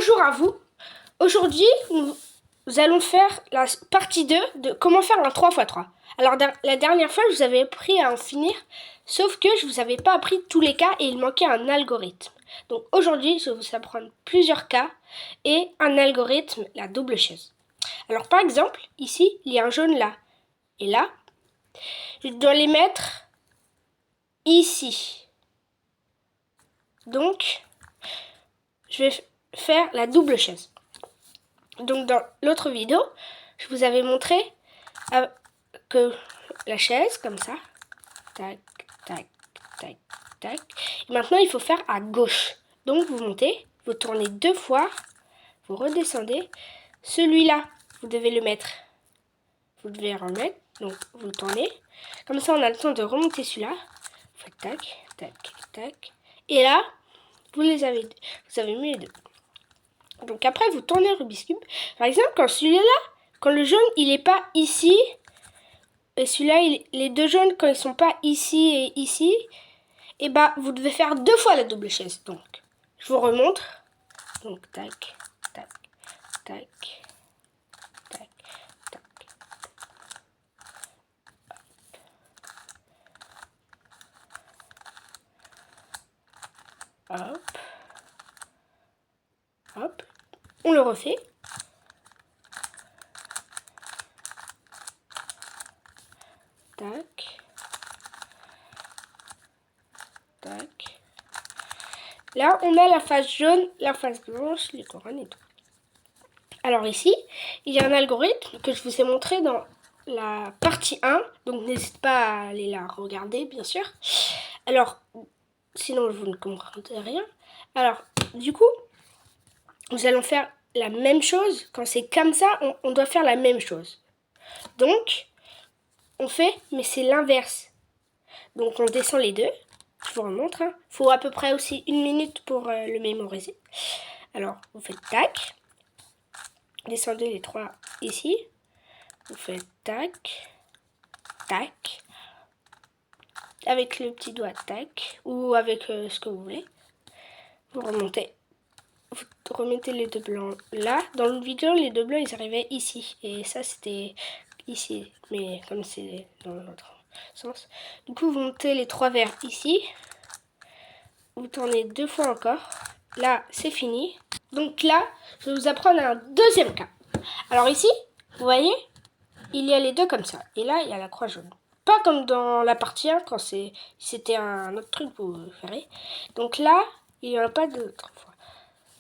Bonjour à vous. Aujourd'hui, nous allons faire la partie 2 de comment faire un 3x3. Alors la dernière fois, je vous avais appris à en finir, sauf que je vous avais pas appris tous les cas et il manquait un algorithme. Donc aujourd'hui, je vais vous apprendre plusieurs cas et un algorithme, la double chaise. Alors par exemple, ici, il y a un jaune là et là. Je dois les mettre ici. Donc, je vais faire la double chaise. Donc dans l'autre vidéo, je vous avais montré que la chaise, comme ça, tac, tac, tac, tac. Et maintenant, il faut faire à gauche. Donc vous montez, vous tournez 2 fois, vous redescendez. Celui-là, vous devez le mettre, vous devez le remettre, donc vous tournez. Comme ça, on a le temps de remonter celui-là. Vous faites tac, tac, tac. Et là, vous avez mis les deux. Donc après, vous tournez le Rubik's Cube. Par exemple, quand celui-là, quand le jaune, il n'est pas ici, et celui-là, les deux jaunes, quand ils sont pas ici et ici, et bah, vous devez faire 2 fois la double chaise. Donc, je vous remontre. Donc, tac, tac, tac, tac, tac. Hop. Hop. On le refait. Tac. Tac. Là, on a la face jaune, la face blanche, les couronnes et tout. Alors ici, il y a un algorithme que je vous ai montré dans la partie 1. Donc n'hésitez pas à aller la regarder, bien sûr. Alors, sinon vous ne comprendrez rien. Alors, du coup, nous allons faire la même chose. Quand c'est comme ça, on doit faire la même chose. Donc, on fait, mais c'est l'inverse. Donc on descend les deux. Je vous remontre. Il faut à peu près aussi 1 minute pour le mémoriser. Alors, vous faites tac. Descendez les 3 ici. Vous faites tac, tac. Avec le petit doigt tac. Ou avec ce que vous voulez. Vous remontez. Vous remettez les deux blancs là. Dans le vidéo, les deux blancs, ils arrivaient ici. Et ça, c'était ici. Mais comme c'est dans l'autre sens. Du coup, vous montez les 3 verts ici. Vous tournez 2 fois encore. Là, c'est fini. Donc là, je vais vous apprendre un deuxième cas. Alors ici, vous voyez, il y a les deux comme ça. Et là, il y a la croix jaune. Pas comme dans la partie 1, quand c'était un autre truc, vous verrez. Donc là, il n'y en a pas d'autre fois.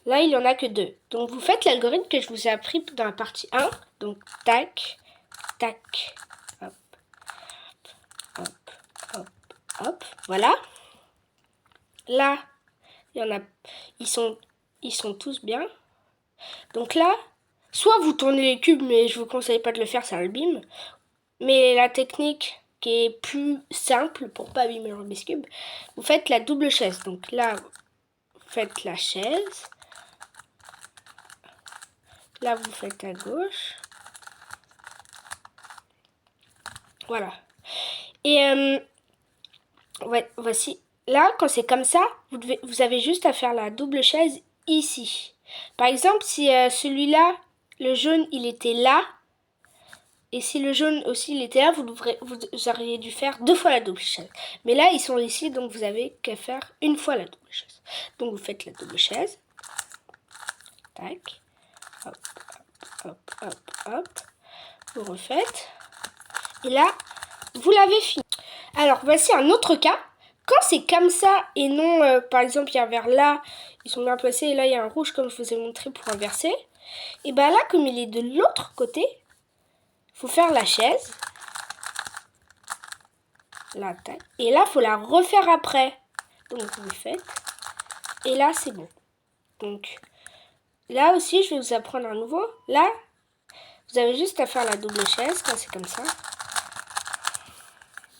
Là, il n'y en a que 2. Donc vous faites l'algorithme que je vous ai appris dans la partie 1. Donc tac, tac, hop, hop, hop, hop. Voilà. Là, il y en a, ils sont tous bien. Donc là, soit vous tournez les cubes, mais je vous conseille pas de le faire, ça abîme. Mais la technique qui est plus simple pour pas abîmer le Rubik's Cube, vous faites la double chaise. Donc là, vous faites la chaise. Là, vous faites à gauche. Voilà. Et voici. Là, quand c'est comme ça, vous avez juste à faire la double chaise ici. Par exemple, si celui-là, le jaune, il était là, et si le jaune aussi, il était là, vous auriez dû faire 2 fois la double chaise. Mais là, ils sont ici, donc vous avez qu'à faire 1 fois la double chaise. Donc, vous faites la double chaise. Tac. Hop, hop, hop, hop. Vous refaites. Et là, vous l'avez fini. Alors, voici un autre cas. Quand c'est comme ça et non, par exemple, il y a un vert là, ils sont bien placés, et là, il y a un rouge, comme je vous ai montré pour inverser. Et bien là, comme il est de l'autre côté, il faut faire la chaise. Là, tac. Et là, il faut la refaire après. Donc, vous faites. Et là, c'est bon. Donc, là aussi, je vais vous apprendre à nouveau. Là, vous avez juste à faire la double chaise quand c'est comme ça.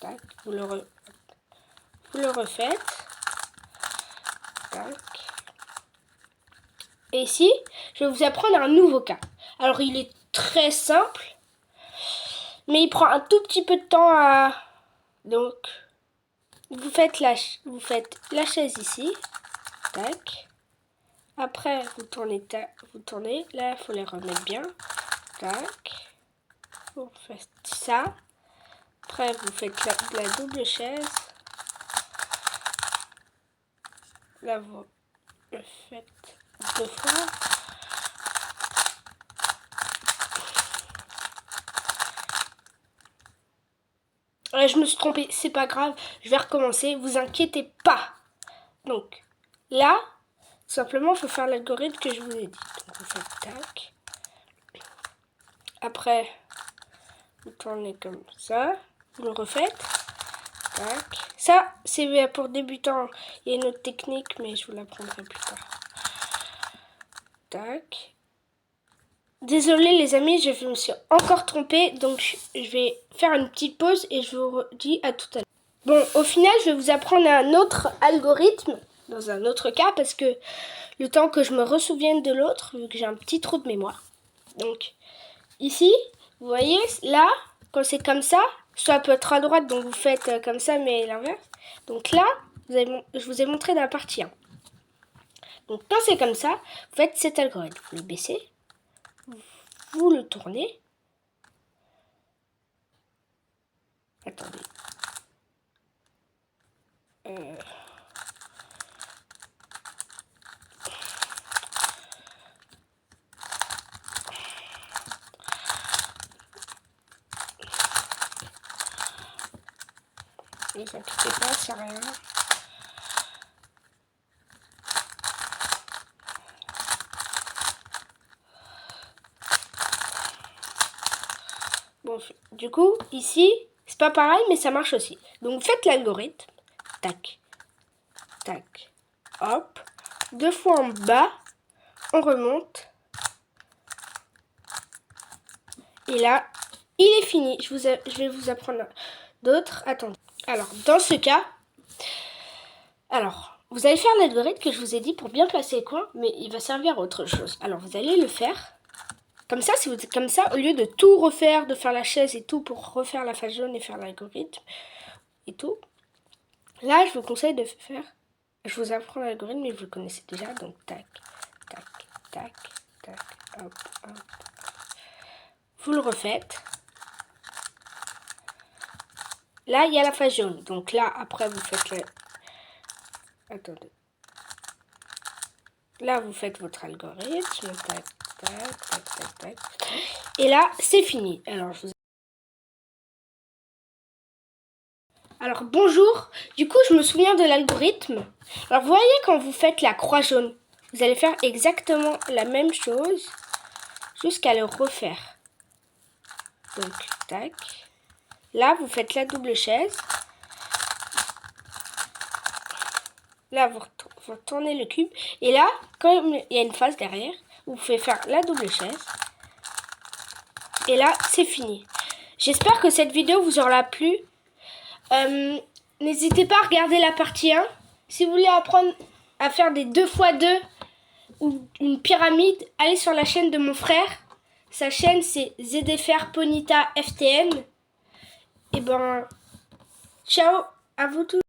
Tac. Vous le refaites. Tac. Et ici, je vais vous apprendre un nouveau cas. Alors, il est très simple, mais il prend un tout petit peu de temps à... Donc, vous faites la chaise ici. Tac. Après, vous tournez. Là, il faut les remettre bien. Tac. Vous faites ça. Après, vous faites la double chaise. Là, vous le faites 2 fois. Je me suis trompée, c'est pas grave. Je vais recommencer, vous inquiétez pas. Donc, là, simplement, il faut faire l'algorithme que je vous ai dit. Donc, vous faites tac. Après, vous tournez comme ça. Vous le refaites. Tac. Ça, c'est pour débutants. Il y a une autre technique, mais je vous l'apprendrai plus tard. Tac. Désolée les amis, je me suis encore trompée. Donc, je vais faire une petite pause et je vous dis à tout à l'heure. Bon, au final, je vais vous apprendre un autre algorithme, dans un autre cas, parce que le temps que je me ressouvienne de l'autre, vu que j'ai un petit trou de mémoire. Donc, ici, vous voyez, là, quand c'est comme ça, ça peut être à droite, donc vous faites comme ça, mais l'inverse. Donc là, je vous ai montré dans la partie 1. Donc, quand c'est comme ça, vous faites cet algorithme. Vous le baissez, vous le tournez. Attendez. Ne vous inquiétez pas, c'est rien. Bon, du coup, ici, c'est pas pareil, mais ça marche aussi. Donc, faites l'algorithme. Tac, tac, hop. 2 fois en bas, on remonte. Et là, il est fini. Je vais vous apprendre d'autres. Attendez. Alors, dans ce cas, vous allez faire l'algorithme que je vous ai dit pour bien placer les coins, mais il va servir à autre chose. Alors, vous allez le faire. Comme ça, si vous êtes comme ça, au lieu de tout refaire, de faire la chaise et tout pour refaire la face jaune et faire l'algorithme et tout, là, je vous conseille de faire. Je vous apprends l'algorithme, mais vous le connaissez déjà. Donc, tac, tac, tac, tac, hop, hop. Vous le refaites. Là, il y a la face jaune. Donc là, après, vous faites le... Attendez. Là, vous faites votre algorithme. Tac, tac, tac, tac, tac. Et là, c'est fini. Alors, bonjour. Du coup, je me souviens de l'algorithme. Alors, vous voyez quand vous faites la croix jaune, vous allez faire exactement la même chose jusqu'à le refaire. Donc, tac. Là, vous faites la double chaise. Là, vous retournez le cube. Et là, comme il y a une face derrière, vous pouvez faire la double chaise. Et là, c'est fini. J'espère que cette vidéo vous aura plu. N'hésitez pas à regarder la partie 1. Si vous voulez apprendre à faire des 2x2 ou une pyramide, allez sur la chaîne de mon frère. Sa chaîne, c'est ZDFR Ponita FTN. Et ben, ciao à vous tous.